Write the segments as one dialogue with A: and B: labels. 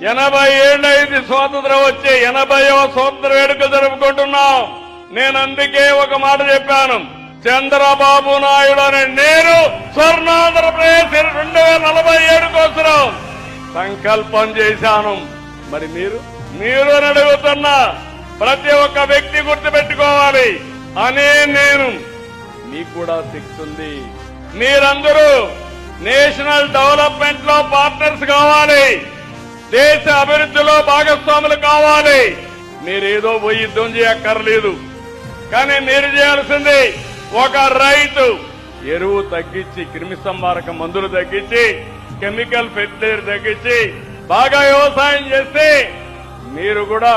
A: 80 ఏళ్ళైంది స్వాతంత్రం వచ్చి 80వ స్వాతంత్ర వేడుక జరుపుకుంటున్నాం. నేను అందుకే ఒక మాట చెప్పాను, చంద్రబాబు నాయుడు అనే నేను స్వర్ణాంధ్రప్రదేశ్ 2047 కోసం సంకల్పం చేశాను. మరి మీరు అడుగుతున్నా ప్రతి ఒక్క వ్యక్తి గుర్తుపెట్టుకోవాలి అనే నేను. మీకు కూడా శక్తి ఉంది. మీరందరూ నేషనల్ డెవలప్మెంట్ లో పార్ట్నర్స్ కావాలి, దేశ అభివృద్ధిలో భాగస్వాములు కావాలి. మీరేదో పోయి యుద్ధం చేయక్కర్లేదు. కానీ మీరు చేయాల్సింది ఒక రైతు ఎరువు తగ్గించి, క్రిమి సంహారక మందులు తగ్గించి, కెమికల్ ఫెర్టిలైజర్ తగ్గించి బాగా వ్యవసాయం చేస్తే మీరు కూడా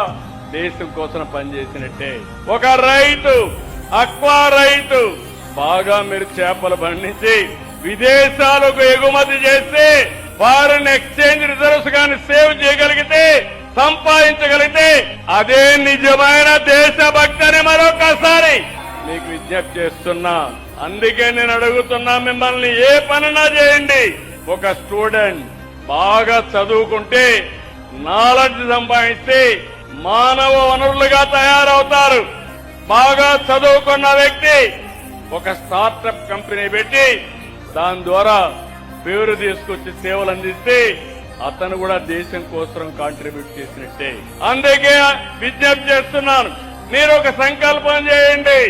A: దేశం కోసం పనిచేసినట్టే. ఒక రైతు అక్వా రైతు బాగా మీరు చేపలు పండించి విదేశాలకు ఎగుమతి చేస్తే ఫారిన్ ఎక్స్చేంజ్ రిజర్వ్స్ గాని సేవ్ చేయగలిగితే, సంపాదించగలిగితే అదే నిజమైన దేశభక్తి అని మరొకసారి మీకు విజ్ఞప్తి చేస్తున్నా. అందుకే నేను అడుగుతున్నా మిమ్మల్ని, ఏ పనైనా చేయండి. ఒక స్టూడెంట్ బాగా చదువుకుంటే, నాలెడ్జ్ సంపాదిస్తే మానవ వనరులుగా తయారవుతారు. బాగా చదువుకున్న వ్యక్తి ఒక స్టార్టప్ కంపెనీ పెట్టి దాని ద్వారా పేరు తీసుకొచ్చి సేవలు అందిస్తే అతను కూడా దేశం కోసం కాంట్రిబ్యూట్ చేసినట్టే. అందుకే విజ్ఞప్తి చేస్తున్నాను, మీరు ఒక సంకల్పం చేయండి.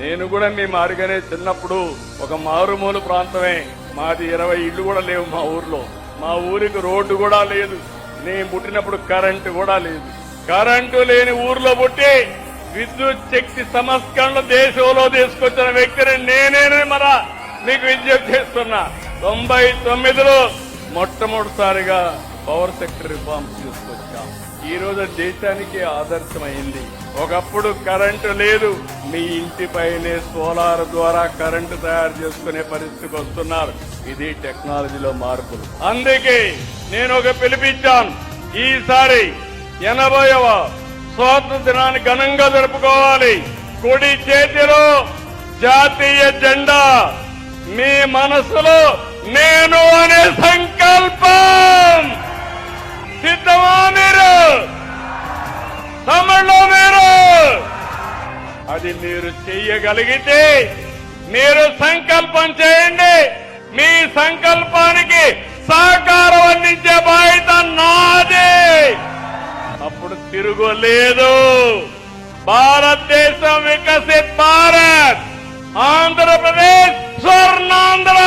A: నేను కూడా మీ మారిగానే చిన్నప్పుడు ఒక మారుమూల ప్రాంతమే మాది. 20 ఇళ్లు కూడా లేవు మా ఊర్లో. మా ఊరికి రోడ్డు కూడా లేదు. నేను పుట్టినప్పుడు కరెంటు కూడా లేదు. కరెంటు లేని ఊర్లో పుట్టి విద్యుత్ శక్తి సంస్కరణలు దేశంలో తీసుకొచ్చిన వ్యక్తిని నేనే మీకు విజ్ఞప్తి చేస్తున్నా. 99లో మొట్టమొదటిసారిగా పవర్ సెక్టర్ రిఫార్మ్స్ తీసుకొచ్చాం. ఈ రోజు దేశానికి ఆదర్శమైంది. ఒకప్పుడు కరెంటు లేదు, మీ ఇంటిపైనే సోలార్ ద్వారా కరెంటు తయారు చేసుకునే పరిస్థితికి వస్తున్నారు. ఇది టెక్నాలజీలో మార్పులు. అందుకే నేను ఒక పిలిపించాను, ఈసారి 80వ స్వాతంత్ర దినాన్ని ఘనంగా జరుపుకోవాలి. కుడి చేతిలో జాతీయ జెండా, మీ మనసులో నేను అనే సంకల్పం. సిద్ధమా మీరు? తమిళలో మీరు అది మీరు చెయ్యగలిగితే మీరు సంకల్పం చేయండి. మీ సంకల్పానికి సహకారం అందించే బాధ్యత నాదే. అప్పుడు తిరుగులేదు. భారతదేశం వికసిత్ భారత్, ఆంధ్రప్రదేశ్ స్వర్ణాంధ్ర.